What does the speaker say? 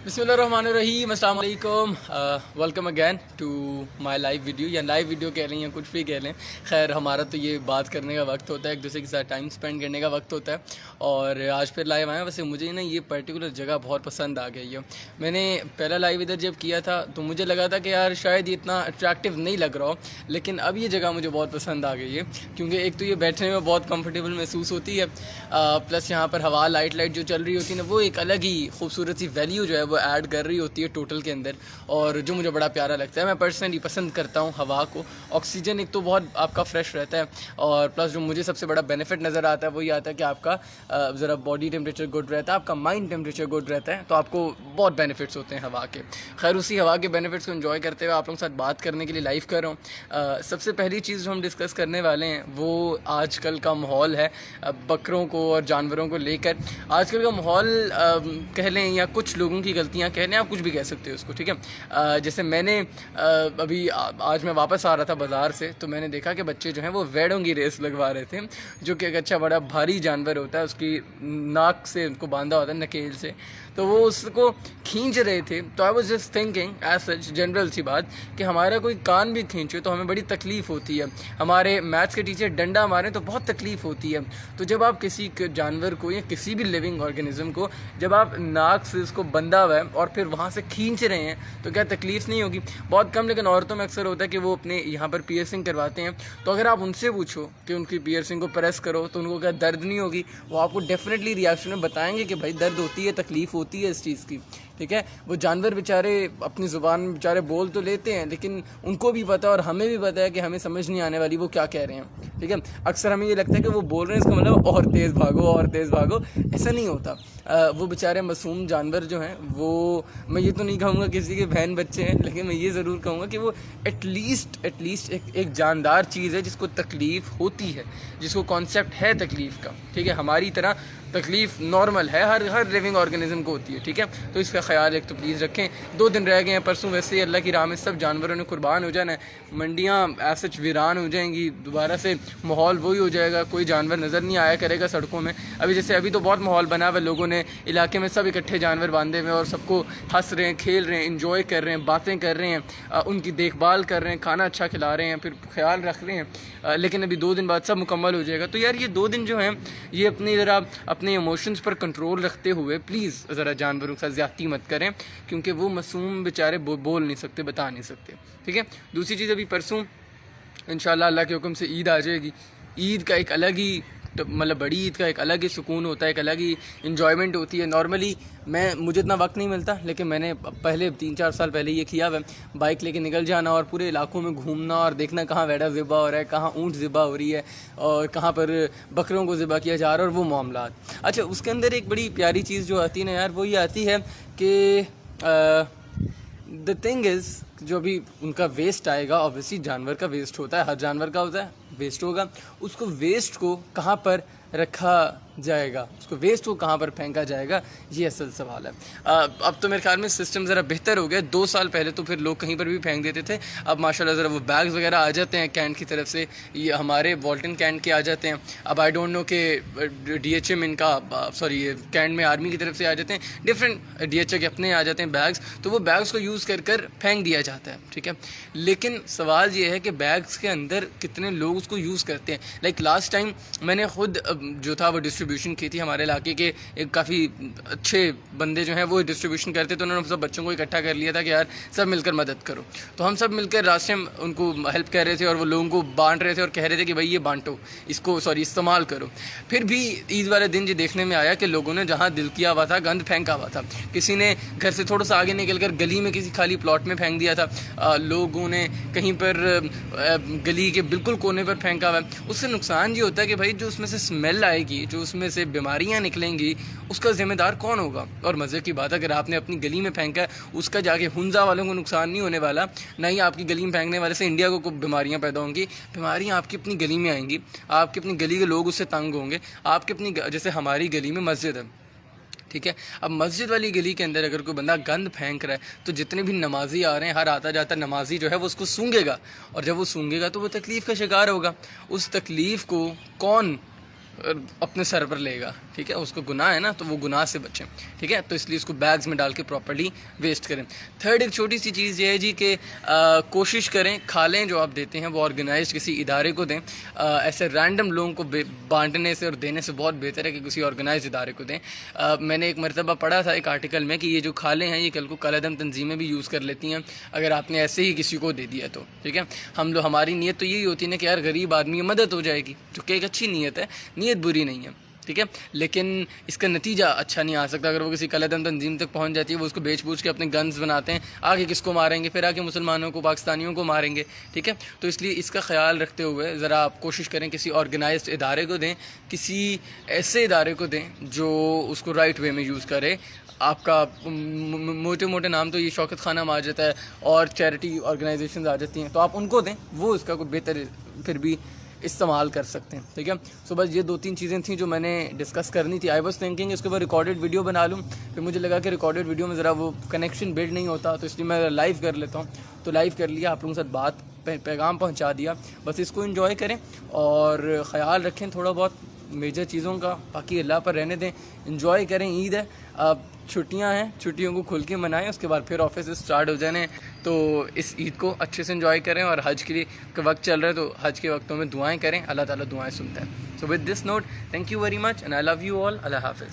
बिस्मिल्लाहिर्रहमानिर्रहीम, अस्सलाम वालेकुम। Welcome again to my live video, या लाइव वीडियो कह लें या कुछ भी कह लें। खैर, हमारा तो ये बात करने का वक्त होता है, एक दूसरे के साथ टाइम स्पेंड करने का वक्त होता है। और आज फिर लाइव आया। वैसे मुझे ना ये पर्टिकुलर जगह बहुत पसंद आ गई है। मैंने पहला लाइव इधर जब किया था तो मुझे लगा था कि यार शायद ये इतना अट्रैक्टिव नहीं लग रहा हो, लेकिन अब ये जगह मुझे बहुत पसंद आ गई है, क्योंकि एक तो ये बैठने में बहुत कंफर्टेबल महसूस होती है, प्लस यहाँ पर हवा लाइट जो चल रही होती है ना, वो एक अलग ही खूबसूरत सी वैल्यू जो है वो ऐड कर रही होती है टोटल के अंदर, और जो मुझे बड़ा प्यारा लगता है। मैं पर्सनली पसंद करता हूँ हवा को। ऑक्सीजन एक तो बहुत आपका फ्रेश रहता है, और प्लस जो मुझे सबसे बड़ा बेनिफिट नज़र आता है वो ये आता है कि आपका ज़रा बॉडी टेम्परेचर गुड रहता है, आपका माइंड टेम्परेचर गुड रहता है, तो आपको बहुत बेनिफिट्स होते हैं हवा के। खैर, उसी हवा के बेनिफिट्स को एंजॉय करते हुए आप लोगों के साथ बात करने के लिए लाइव कर रहा हूँ। सबसे पहली चीज़ जो हम डिस्कस करने वाले हैं वो आजकल का माहौल है बकरों को और जानवरों को लेकर। आजकल का माहौल कह लें या कुछ लोगों की गलतियां कह लें, आप कुछ भी कह सकते हो उसको, ठीक है। जैसे मैंने अभी आज मैं वापस आ रहा था बाज़ार से, तो मैंने देखा कि बच्चे जो हैं वो वेड़ों की रेस लगवा रहे थे, जो कि एक अच्छा बड़ा भारी जानवर होता है, उसकी नाक से उनको बांधा होता है, नकेल से, तो वो उसको खींच रहे थे। तो I was just thinking as such, general सी बात, कि हमारा कोई कान भी खींचे तो हमें बड़ी तकलीफ़ होती है। हमारे मैथ्स के टीचर डंडा मारें तो बहुत तकलीफ़ होती है। तो जब आप किसी जानवर को या किसी भी लिविंग ऑर्गेनिज्म को जब आप नाक से उसको बंधा हुआ है और फिर वहाँ से खींच रहे हैं, तो क्या तकलीफ़ नहीं होगी? बहुत कम, लेकिन औरतों में अक्सर होता है कि वो अपने यहाँ पर पियर्सिंग करवाते हैं। तो अगर आप उनसे पूछो कि उनकी पियर्सिंग को प्रेस करो तो उनको क्या दर्द नहीं होगी, वो आपको डेफिनेटली रिएक्शन में बताएंगे कि भाई दर्द होती है, तकलीफ़ होती है इस चीज़ की, ठीक है। वो जानवर बेचारे अपनी ज़ुबान में बेचारे बोल तो लेते हैं, लेकिन उनको भी पता है और हमें भी पता है कि हमें समझ नहीं आने वाली वो क्या कह रहे हैं, ठीक है। अक्सर हमें ये लगता है कि वो बोल रहे हैं, इसका मतलब और तेज़ भागो और तेज़ भागो। ऐसा नहीं होता। वो बेचारे मासूम जानवर जो हैं, वो, मैं ये तो नहीं कहूँगा किसी के बहन बच्चे हैं, लेकिन मैं ये ज़रूर कहूँगा कि वो एटलीस्ट एक जानदार चीज़ है जिसको तकलीफ़ होती है, जिसको कॉन्सेप्ट है तकलीफ़ का, ठीक है। हमारी तरह तकलीफ़ नॉर्मल है, हर लिविंग ऑर्गेनिज्म को होती है, ठीक है। तो इसका ख्याल एक तो प्लीज़ रखें। 2 दिन रह गए हैं, परसों वैसे ही अल्लाह की राह में सब जानवरों ने कुर्बान हो जाना है, मंडियाँ ऐसे वीरान हो जाएंगी, दोबारा से माहौल वही हो जाएगा, कोई जानवर नज़र नहीं आया करेगा सड़कों में। अभी तो बहुत माहौल बना हुआ है, लोगों ने इलाके में सब इकट्ठे जानवर बांधे हुए और सबको हंस रहे हैं, खेल रहे हैं, इंजॉय कर रहे हैं, बातें कर रहे हैं, उनकी देखभाल कर रहे हैं, खाना अच्छा खिला रहे हैं, फिर ख्याल रख रहे हैं। लेकिन अभी 2 दिन बाद सब मुकम्मल हो जाएगा। तो यार ये 2 दिन जो हैं, ये अपनी ज़रा अपने इमोशंस पर कंट्रोल रखते हुए प्लीज़ ज़रा जानवरों के साथ ज़्यादती मत करें, क्योंकि वो मासूम बेचारे बोल नहीं सकते, बता नहीं सकते, ठीक है। दूसरी चीज़, अभी परसों इंशाल्लाह अल्लाह के हुक्म से ईद आ जाएगी। ईद का एक अलग ही, तो मतलब बड़ी ईद का एक अलग ही सुकून होता है, एक अलग ही इन्जॉयमेंट होती है। नॉर्मली मुझे इतना वक्त नहीं मिलता, लेकिन मैंने पहले 3-4 साल पहले ये किया हुआ, बाइक लेके निकल जाना और पूरे इलाकों में घूमना और देखना कहाँ वेड़ा ज़िबा हो रहा है, कहाँ ऊँट ज़िबा हो रही है और कहाँ पर बकरों को ज़िबा किया जा रहा है, और वो मामला। अच्छा, उसके अंदर एक बड़ी प्यारी चीज़ जो आती है ना यार, वो ये आती है कि द थिंग इज़, जो भी उनका वेस्ट आएगा, ऑब्वियसली जानवर का वेस्ट होता है, हर जानवर का होता है, वेस्ट होगा, उसको वेस्ट को कहाँ पर रखा जाएगा, उसको वेस्ट को कहाँ पर फेंका जाएगा, ये असल सवाल है। अब तो मेरे ख्याल में सिस्टम ज़रा बेहतर हो गया। 2 साल पहले तो फिर लोग कहीं पर भी फेंक देते थे, अब माशाल्लाह ज़रा वो बैग्स वगैरह आ जाते हैं कैंट की तरफ से, ये हमारे वॉल्टन कैंट के आ जाते हैं। अब आई डोंट नो कि DHM इनका, सॉरी कैंट में आर्मी की तरफ से आ जाते हैं, डिफरेंट DHA के अपने आ जाते हैं बैग्स, तो वो बैग्स को यूज़ कर फेंक दिया जाता है, ठीक है। लेकिन सवाल ये है कि बैग्स के अंदर कितने लोग उसको यूज़ करते हैं। लाइक लास्ट टाइम मैंने खुद जो था वो डिस्ट्रीब्यूशन की थी, हमारे इलाके के एक काफ़ी अच्छे बंदे जो हैं वो डिस्ट्रीब्यूशन करते, तो उन्होंने सब बच्चों को इकट्ठा कर लिया था कि यार सब मिलकर मदद करो। तो हम सब मिलकर रास्ते में उनको हेल्प कर रहे थे और वो लोगों को बांट रहे थे और कह रहे थे कि भाई ये बांटो, इसको इस्तेमाल करो। फिर भी ईद वाले दिन ये देखने में आया कि लोगों ने जहाँ दिल किया हुआ था गंद फेंका हुआ था। किसी ने घर से थोड़ा सा आगे निकल कर गली में किसी खाली प्लॉट में फेंक दिया था, लोगों ने कहीं पर गली के बिल्कुल कोने पर फेंका हुआ है। उससे नुकसान ये होता है कि भाई जो उसमें से स्मेल आएगी, जो उसमें से बीमारियां निकलेंगी, उसका ज़िम्मेदार कौन होगा? और मज़े की बात है, अगर आपने अपनी गली में फेंका है, उसका जाके हुंजा वालों को नुकसान नहीं होने वाला, ना ही आपकी गली में फेंकने वाले से इंडिया को बीमारियां पैदा होंगी। बीमारियां आपकी अपनी गली में आएंगी, आपकी अपनी गली के लोग उससे तंग होंगे, आपकी अपनी, जैसे हमारी गली में मस्जिद है, ठीक है। अब मस्जिद वाली गली के अंदर अगर कोई बंदा गंद फेंक रहा है, तो जितने भी नमाजी आ रहे हैं, हर आता जाता नमाजी जो है वो उसको सूंघेगा, और जब वो सूंघेगा तो वो तकलीफ़ का शिकार होगा। उस तकलीफ़ को कौन اپنے سر پر لے گا، ٹھیک ہے، اس کو گناہ ہے نا، تو وہ گناہ سے بچیں، ٹھیک ہے، تو اس لیے اس کو بیگز میں ڈال کے پراپرلی ویسٹ کریں۔ تھرڈ ایک چھوٹی سی چیز یہ ہے جی کہ کوشش کریں کھالیں جو آپ دیتے ہیں وہ آرگنائزڈ کسی ادارے کو دیں، ایسے رینڈم لوگوں کو بانٹنے سے اور دینے سے بہت بہتر ہے کہ کسی آرگنائزڈ ادارے کو دیں۔ میں نے ایک مرتبہ پڑھا تھا ایک آرٹیکل میں کہ یہ جو کھالیں ہیں یہ کل کو کالعدم تنظیمیں بھی یوز کر لیتی ہیں اگر آپ نے ایسے ہی کسی کو دے دیا تو، ٹھیک ہے۔ ہماری نیت تو یہی ہوتی ہے نا کہ یار غریب آدمی مدد ہو جائے گی، جو کہ ایک اچھی نیت ہے، نیت بری نہیں ہے، ٹھیک ہے، لیکن اس کا نتیجہ اچھا نہیں آ سکتا اگر وہ کسی کالعدم تنظیم تک پہنچ جاتی ہے، وہ اس کو بیچ بوچھ کے اپنے گنز بناتے ہیں، آگے کس کو ماریں گے، پھر آگے مسلمانوں کو، پاکستانیوں کو ماریں گے، ٹھیک ہے۔ تو اس لیے اس کا خیال رکھتے ہوئے ذرا آپ کوشش کریں کسی آرگنائزڈ ادارے کو دیں، کسی ایسے ادارے کو دیں جو اس کو رائٹ وے میں یوز کرے۔ آپ کا موٹے موٹے نام تو یہ شوکت خانم آ جاتا ہے اور چیریٹی آرگنائزیشنز آ جاتی ہیں، تو آپ ان کو دیں، وہ اس کا کوئی بہتر پھر بھی استعمال کر سکتے ہیں، ٹھیک ہے۔ سو بس یہ 2-3 چیزیں تھیں جو میں نے ڈسکس کرنی تھی۔ آئی واز تھنکنگ اس کے بعد ریکارڈڈ ویڈیو بنا لوں، پھر مجھے لگا کہ ریکارڈڈ ویڈیو میں ذرا وہ کنیکشن بلڈ نہیں ہوتا، تو اس لیے میں لائیو کر لیتا ہوں، تو لائیو کر لیا، آپ لوگوں کے ساتھ بات پیغام پہنچا دیا۔ بس اس کو انجوائے کریں اور خیال رکھیں تھوڑا بہت میجر چیزوں کا، باقی اللہ پر رہنے دیں، انجوائے کریں۔ عید ہے، اب چھٹیاں ہیں، چھٹیوں کو کھل کے منائیں، اس کے بعد پھر آفس اسٹارٹ ہو جانے، تو اس عید کو اچھے سے انجوائے کریں، اور حج کے لیے وقت چل رہا ہے تو حج کے وقتوں میں دعائیں کریں، اللہ تعالیٰ دعائیں سنتا ہے۔ So with this note, thank you very much and I love you all, اللہ حافظ۔